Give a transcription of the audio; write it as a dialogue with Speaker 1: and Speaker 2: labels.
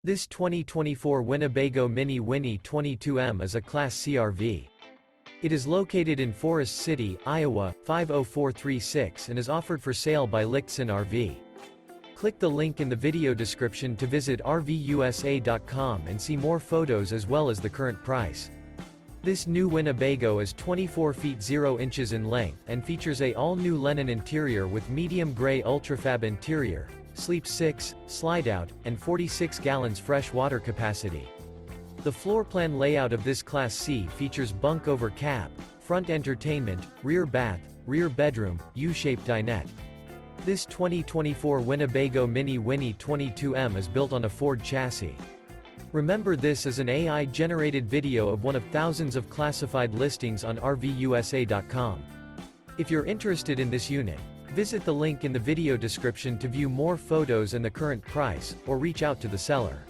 Speaker 1: This 2024 Winnebago Minnie Winnie 22M is a Class C RV. It is located in Forest City, Iowa, 50436 and is offered for sale by Lichtsinn RV. Click the link in the video description to visit RVUSA.com and see more photos as well as the current price. This new Winnebago is 24 feet 0 inches in length and features a All New Lennon Interior with Medium Grey Ultrafabr interior, sleep 6, slide-out, and 46 gallons fresh water capacity. The floor plan layout of this Class C features bunk over cab, front entertainment, rear bath, rear bedroom, U-shaped dinette. This 2024 Winnebago Minnie Winnie 22M is built on a Ford chassis. Remember, this is an AI-generated video of one of thousands of classified listings on RVUSA.com. If you're interested in this unit, visit the link in the video description to view more photos and the current price, or reach out to the seller.